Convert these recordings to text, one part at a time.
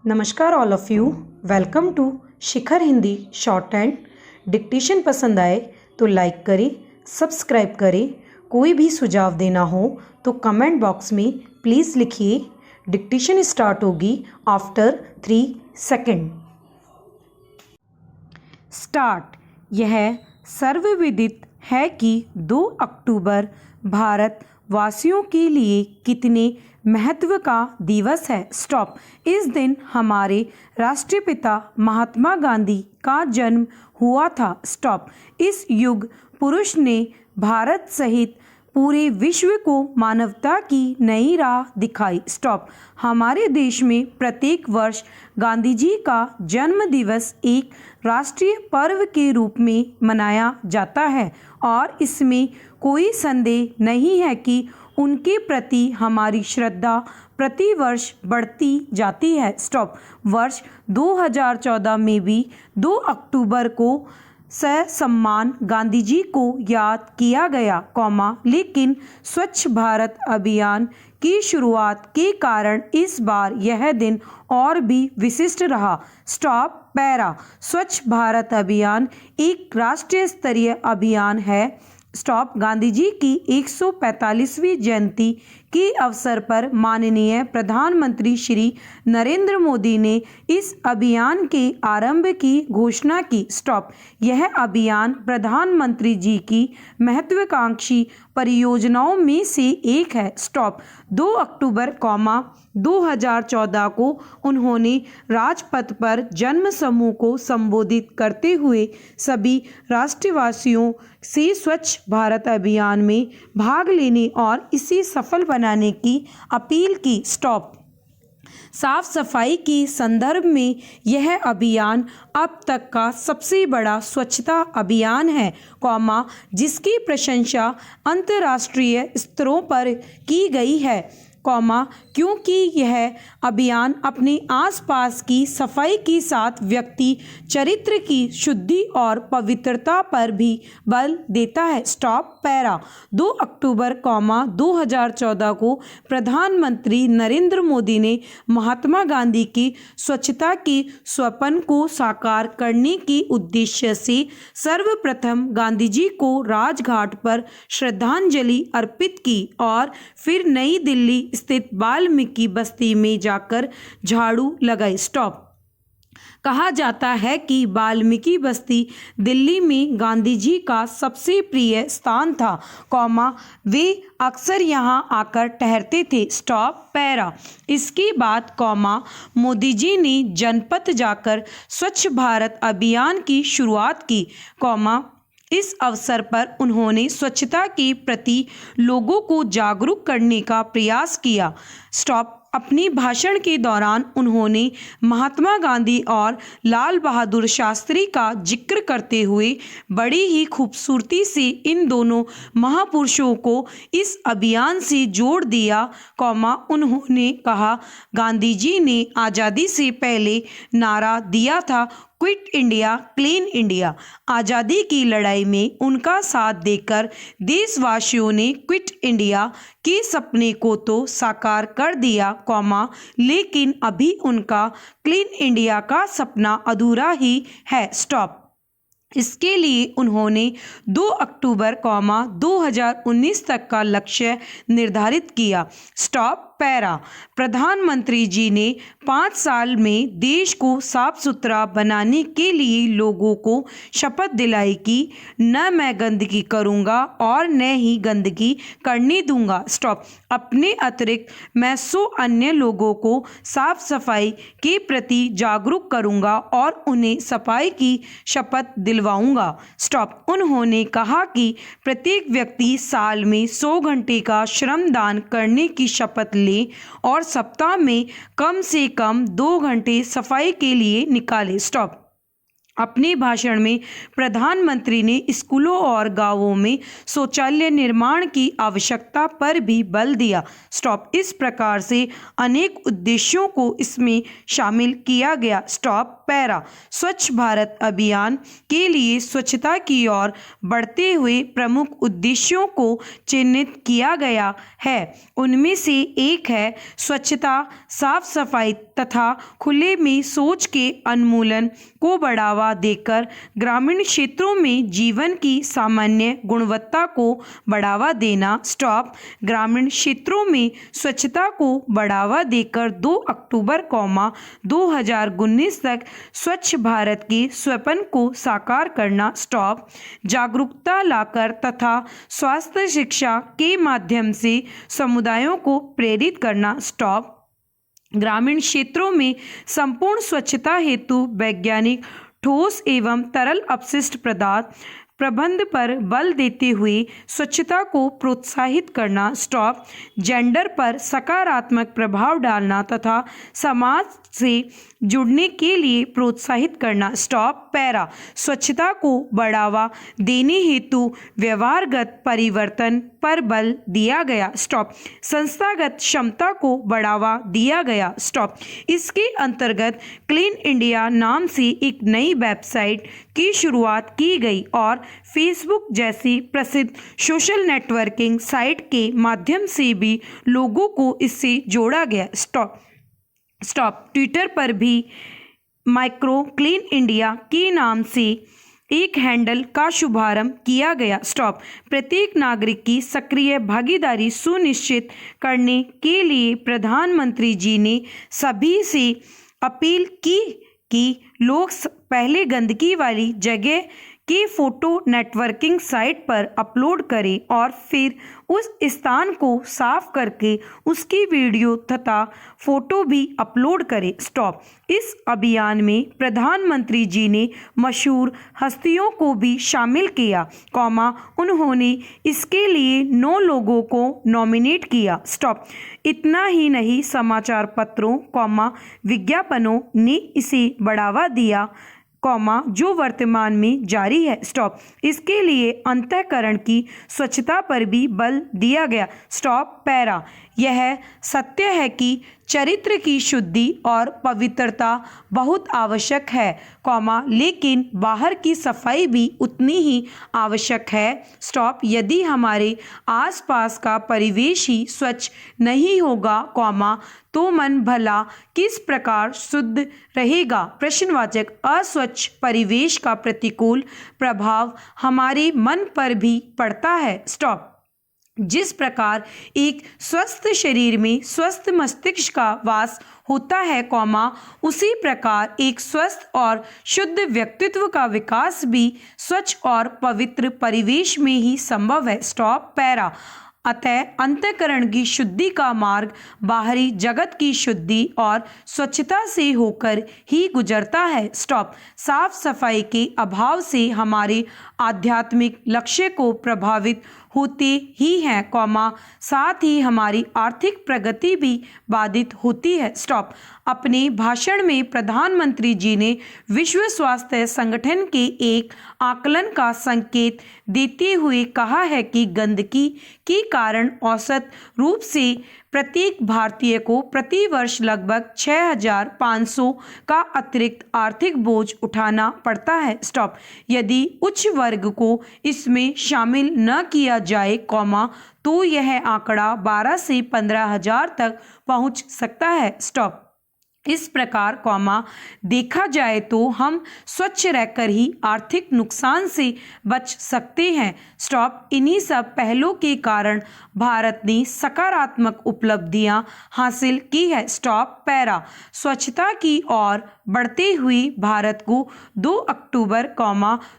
नमस्कार all of you. Welcome to Shikhar Hindi short and. Dictation पसंद आए तो लाइक करें, सब्सक्राइब करें। कोई भी सुझाव देना हो तो कमेंट बॉक्स में प्लीज़ लिखिए। डिक्टेशन स्टार्ट होगी आफ्टर 3 सेकेंड। स्टार्ट। यह सर्वविदित है कि 2 अक्टूबर भारत वासियों के लिए कितने महत्व का दिवस है। स्टॉप। इस दिन हमारे राष्ट्रपिता महात्मा गांधी का जन्म हुआ था। स्टॉप। इस युग पुरुष ने भारत सहित पूरे विश्व को मानवता की नई राह दिखाई। स्टॉप। हमारे देश में प्रत्येक वर्ष गांधी जी का जन्म दिवस एक राष्ट्रीय पर्व के रूप में मनाया जाता है और इसमें कोई संदेह नहीं है कि उनके प्रति हमारी श्रद्धा प्रतिवर्ष बढ़ती जाती है। स्टॉप। वर्ष 2014 में भी 2 अक्टूबर को ससम्मान गांधी जी को याद किया गया, लेकिन स्वच्छ भारत अभियान की शुरुआत के कारण इस बार यह दिन और भी विशिष्ट रहा। स्टॉप। पैरा। स्वच्छ भारत अभियान एक राष्ट्रीय स्तरीय अभियान है। स्टॉप। गांधी जी की 145वीं जयंती के अवसर पर माननीय प्रधानमंत्री श्री नरेंद्र मोदी ने इस अभियान के आरंभ की घोषणा की। स्टॉप। यह अभियान प्रधानमंत्री जी की महत्वाकांक्षी परियोजनाओं में से एक है। स्टॉप। 2 अक्टूबर 2014 को उन्होंने राजपथ पर जन समूह को संबोधित करते हुए सभी राष्ट्रवासियों से स्वच्छ भारत अभियान में भाग लेने और इसे सफल बनाने की अपील की। स्टॉप। साफ सफाई के संदर्भ में यह अभियान अब तक का सबसे बड़ा स्वच्छता अभियान है, जिसकी प्रशंसा अंतर्राष्ट्रीय स्तरों पर की गई है, क्योंकि यह अभियान अपने आसपास की सफाई के साथ व्यक्ति चरित्र की शुद्धि और पवित्रता पर भी बल देता है। स्टॉप। पैरा। 2 अक्टूबर 2014 को प्रधानमंत्री नरेंद्र मोदी ने महात्मा गांधी की स्वच्छता के स्वप्न को साकार करने के उद्देश्य से सर्वप्रथम गांधी जी को राजघाट पर श्रद्धांजलि अर्पित की और फिर नई दिल्ली स्थित वाल्मीकि बस्ती में जाकर झाड़ू लगाई। स्टॉप। कहा जाता है कि वाल्मीकि बस्ती दिल्ली में गांधी जी का सबसे प्रिय स्थान था, वे अक्सर यहां आकर ठहरते थे। स्टॉप। पैरा। इसके बाद मोदी जी ने जनपद जाकर स्वच्छ भारत अभियान की शुरुआत की, इस अवसर पर उन्होंने स्वच्छता के प्रति लोगों को जागरूक करने का प्रयास किया। स्टॉप। अपने भाषण के दौरान उन्होंने महात्मा गांधी और लाल बहादुर शास्त्री का जिक्र करते हुए बड़ी ही खूबसूरती से इन दोनों महापुरुषों को इस अभियान से जोड़ दिया, उन्होंने कहा, गांधी जी ने आज़ादी से पहले नारा दिया था, क्विट इंडिया क्लीन इंडिया। आज़ादी की लड़ाई में उनका साथ देकर देशवासियों ने क्विट इंडिया के सपने को तो साकार कर दिया, लेकिन अभी उनका क्लीन इंडिया का सपना अधूरा ही है। स्टॉप। इसके लिए उन्होंने 2 अक्टूबर 2019 तक का लक्ष्य निर्धारित किया। स्टॉप। पैरा। प्रधानमंत्री जी ने 5 साल में देश को साफ सुथरा बनाने के लिए लोगों को शपथ दिलाई कि न मैं गंदगी करूंगा और न ही गंदगी करने दूंगा। स्टॉप। अपने अतिरिक्त मैं 100 अन्य लोगों को साफ सफाई के प्रति जागरूक करूंगा और उन्हें सफाई की शपथ दिलवाऊंगा। स्टॉप। उन्होंने कहा कि प्रत्येक व्यक्ति साल में 100 घंटे का श्रमदान करने की शपथ ले और सप्ताह में कम से कम 2 घंटे सफाई के लिए निकाले। स्टॉप। अपने भाषण में प्रधानमंत्री ने स्कूलों और गांवों में शौचालय निर्माण की आवश्यकता पर भी बल दिया। स्टॉप। इस प्रकार से अनेक उद्देश्यों को इसमें शामिल किया गया। स्टॉप। पैरा। स्वच्छ भारत अभियान के लिए स्वच्छता की ओर बढ़ते हुए प्रमुख उद्देश्यों को चिन्हित किया गया है। उनमें से एक है स्वच्छता, साफ सफाई तथा खुले में शौच के उन्मूलन को बढ़ावा देकर ग्रामीण क्षेत्रों में जीवन की सामान्य गुणवत्ता को बढ़ावा देना। स्टॉप। ग्रामीण क्षेत्रों में स्वच्छता को बढ़ावा देकर 2 अक्टूबर 2019 तक स्वच्छ भारत के स्वप्न को साकार करना। स्टॉप। जागरूकता लाकर तथा स्वास्थ्य शिक्षा के माध्यम से समुदायों को प्रेरित करना। स्टॉप। ग्रामीण क्षेत्रों में संपूर्ण स्वच्छता हेतु वैज्ञानिक ठोस एवं तरल अपशिष्ट पदार्थ प्रबंध पर बल देते हुए स्वच्छता को प्रोत्साहित करना। स्टॉप। जेंडर पर सकारात्मक प्रभाव डालना तथा समाज से जुड़ने के लिए प्रोत्साहित करना। स्टॉप। पैरा। स्वच्छता को बढ़ावा देने हेतु व्यवहारगत परिवर्तन पर बल दिया गया। स्टॉप। संस्थागत क्षमता को बढ़ावा दिया गया। स्टॉप। इसके अंतर्गत क्लीन इंडिया नाम से एक नई वेबसाइट की शुरुआत की गई और फेसबुक जैसी प्रसिद्ध सोशल नेटवर्किंग साइट के माध्यम से भी लोगों को इससे जोड़ा गया। स्टॉप। ट्विटर पर भी माइक्रो क्लीन इंडिया के नाम से एक हैंडल का शुभारंभ किया गया। स्टॉप। प्रत्येक नागरिक की सक्रिय भागीदारी सुनिश्चित करने के लिए प्रधानमंत्री जी ने सभी से अपील की कि लोग पहले गंदगी वाली जगह की फोटो नेटवर्किंग साइट पर अपलोड करें और फिर उस स्थान को साफ करके उसकी वीडियो तथा फोटो भी अपलोड करें। स्टॉप। इस अभियान में प्रधानमंत्री जी ने मशहूर हस्तियों को भी शामिल किया, उन्होंने इसके लिए 9 लोगों को नॉमिनेट किया। स्टॉप। इतना ही नहीं, समाचार पत्रों, विज्ञापनों ने इसे बढ़ावा दिया, जो वर्तमान में जारी है। स्टॉप। इसके लिए अंतःकरण की स्वच्छता पर भी बल दिया गया। स्टॉप। पैरा। यह सत्य है कि चरित्र की शुद्धि और पवित्रता बहुत आवश्यक है, लेकिन बाहर की सफाई भी उतनी ही आवश्यक है। स्टॉप। यदि हमारे आसपास का परिवेश ही स्वच्छ नहीं होगा, तो मन भला किस प्रकार शुद्ध रहेगा। प्रश्नवाचक। अस्वच्छ परिवेश का प्रतिकूल प्रभाव हमारे मन पर भी पड़ता है। स्टॉप। जिस प्रकार एक स्वस्थ शरीर में स्वस्थ मस्तिष्क का वास होता है, उसी प्रकार एक स्वस्थ और शुद्ध व्यक्तित्व का विकास भी स्वच्छ और पवित्र परिवेश में ही संभव है। स्टॉप। पैरा। अतः अंतःकरण की शुद्धि का मार्ग बाहरी जगत की शुद्धि और स्वच्छता से होकर ही गुजरता है। स्टॉप। साफ सफाई के अभाव से हमारे आध्यात्मिक लक्ष्य को प्रभावित होते ही हैं, साथ ही हमारी आर्थिक प्रगति भी बाधित होती है। स्टॉप। अपने भाषण में प्रधानमंत्री जी ने विश्व स्वास्थ्य संगठन के एक आकलन का संकेत देते हुए कहा है कि गंदगी के कारण औसत रूप से प्रत्येक भारतीय को प्रति वर्ष लगभग 6,500 का अतिरिक्त आर्थिक बोझ उठाना पड़ता है। स्टॉप। यदि उच्च वर्ग को इसमें शामिल न किया जाए, तो यह आंकड़ा 12 से 15,000 तक पहुंच सकता है। स्टॉप। इस प्रकार, देखा जाए तो हम स्वच्छ रहकर ही आर्थिक नुकसान से बच सकते हैं। स्टॉप। इन्हीं सब पहलों के कारण भारत ने सकारात्मक उपलब्धियां हासिल की है। स्टॉप। पैरा। स्वच्छता की ओर बढ़ते हुए भारत को 2 अक्टूबर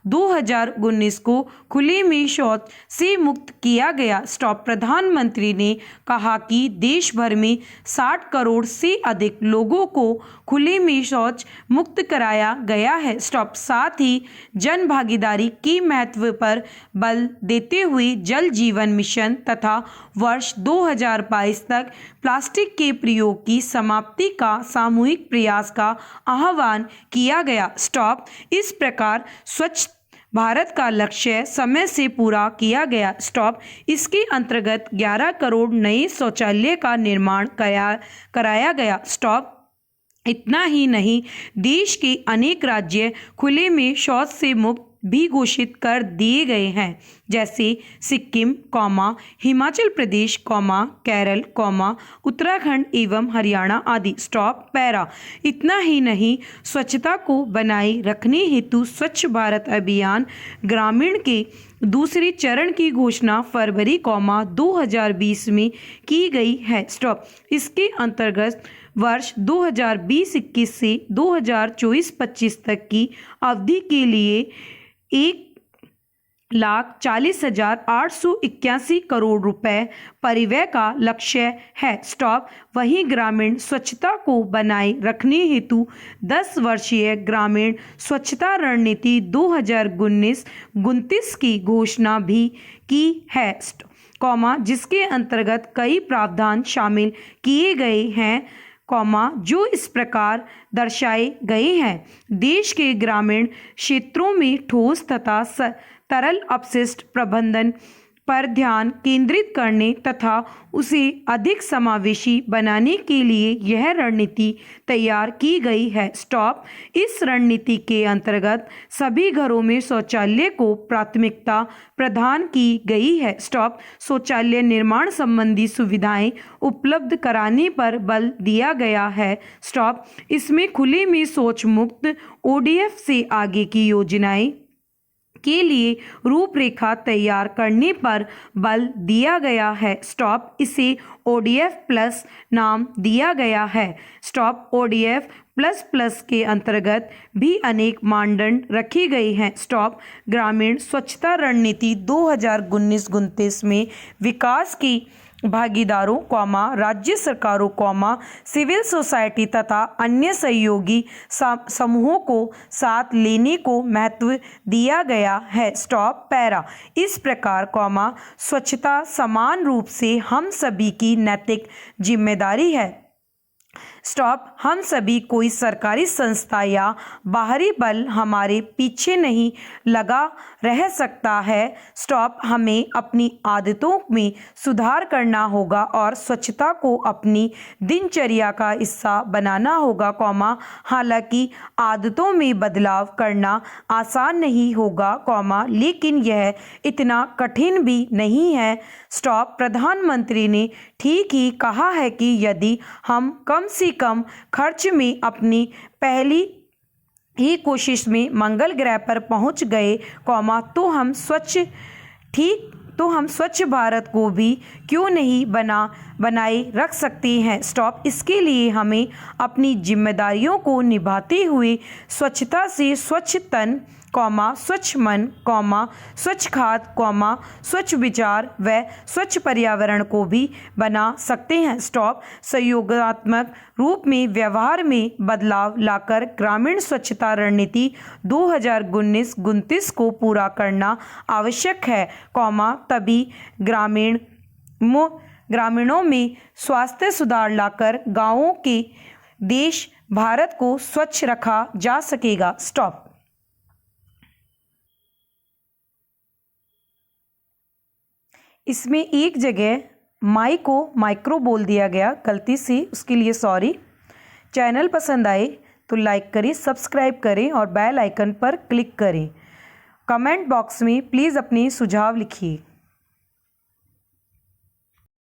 2019 को खुले में शौच से मुक्त किया गया। स्टॉप। प्रधानमंत्री ने कहा कि देश भर में 60 करोड़ से अधिक लोगों को खुले में शौच मुक्त कराया गया है। स्टॉप। साथ ही जन भागीदारी की महत्व पर बल देते हुए जल जीवन मिशन तथा वर्ष 2022 तक प्लास्टिक के प्रयोग की समाप्ति का सामूहिक प्रयास का आह्वान किया गया। स्टॉप। इस प्रकार स्वच्छ भारत का लक्ष्य समय से पूरा किया गया। स्टॉप। इसके अंतर्गत 11 करोड़ नए शौचालय का निर्माण कराया गया। स्टॉप। इतना ही नहीं, देश के अनेक राज्य खुले में शौच से मुक्त भी घोषित कर दिए गए हैं, जैसे सिक्किम, हिमाचल प्रदेश, केरल, उत्तराखंड एवं हरियाणा आदि। स्टॉप। पैरा। इतना ही नहीं, स्वच्छता को बनाए रखने हेतु स्वच्छ भारत अभियान ग्रामीण के दूसरे चरण की घोषणा फरवरी, 2020 में की गई है। स्टॉप। इसके अंतर्गत वर्ष 2020-21 से 2024-25 तक की अवधि के लिए 1,40,881 करोड़ रुपए परिव्यय का लक्ष्य है। स्टॉप। वहीं ग्रामीण स्वच्छता को बनाए रखने हेतु 10 वर्षीय ग्रामीण स्वच्छता रणनीति 2019-29 की घोषणा भी की है, जिसके अंतर्गत कई प्रावधान शामिल किए गए हैं, जो इस प्रकार दर्शाए गए हैं। देश के ग्रामीण क्षेत्रों में ठोस तथा तरल अपशिष्ट प्रबंधन पर ध्यान केंद्रित करने तथा उसे अधिक समावेशी बनाने के लिए यह रणनीति तैयार की गई है। स्टॉप। इस रणनीति के अंतर्गत सभी घरों में शौचालय को प्राथमिकता प्रदान की गई है। स्टॉप। शौचालय निर्माण संबंधी सुविधाएं उपलब्ध कराने पर बल दिया गया है। स्टॉप। इसमें खुले में शौच मुक्त ODF से आगे की योजनाएं के लिए रूपरेखा तैयार करने पर बल दिया गया है। स्टॉप। इसे ODF प्लस नाम दिया गया है। स्टॉप। ODF प्लस के अंतर्गत भी अनेक मानदंड रखे गए हैं। स्टॉप। ग्रामीण स्वच्छता रणनीति 2019-29 में विकास की भागीदारों, राज्य सरकारों, सिविल सोसाइटी तथा अन्य सहयोगी समूहों को साथ लेने को महत्व दिया गया है। स्टॉप। पैरा। इस प्रकार, स्वच्छता समान रूप से हम सभी की नैतिक जिम्मेदारी है। स्टॉप। हम सभी, कोई सरकारी संस्था या बाहरी बल हमारे पीछे नहीं लगा रह सकता है। स्टॉप। हमें अपनी आदतों में सुधार करना होगा और स्वच्छता को अपनी दिनचर्या का हिस्सा बनाना होगा, हालांकि आदतों में बदलाव करना आसान नहीं होगा, लेकिन यह इतना कठिन भी नहीं है। स्टॉप। प्रधानमंत्री ने ठीक ही कहा है कि यदि हम कम से कम खर्च में अपनी पहली ही कोशिश में मंगल ग्रह पर पहुंच गए, तो हम स्वच्छ भारत को भी क्यों नहीं बनाए रख सकते हैं। स्टॉप। इसके लिए हमें अपनी जिम्मेदारियों को निभाते हुए स्वच्छता से स्वच्छ तन, स्वच्छ मन, स्वच्छ खाद, स्वच्छ विचार व स्वच्छ पर्यावरण को भी बना सकते हैं। स्टॉप। सहयोगात्मक रूप में व्यवहार में बदलाव लाकर ग्रामीण स्वच्छता रणनीति 2019-29 को पूरा करना आवश्यक है, तभी ग्रामीणों में स्वास्थ्य सुधार लाकर गांवों के देश भारत को स्वच्छ रखा जा सकेगा। स्टॉप। इसमें एक जगह माई को माइक्रो बोल दिया गया गलती से, उसके लिए सॉरी। चैनल पसंद आए तो लाइक करें, सब्सक्राइब करें और बेल आइकन पर क्लिक करें। कमेंट बॉक्स में प्लीज़ अपने सुझाव लिखिए।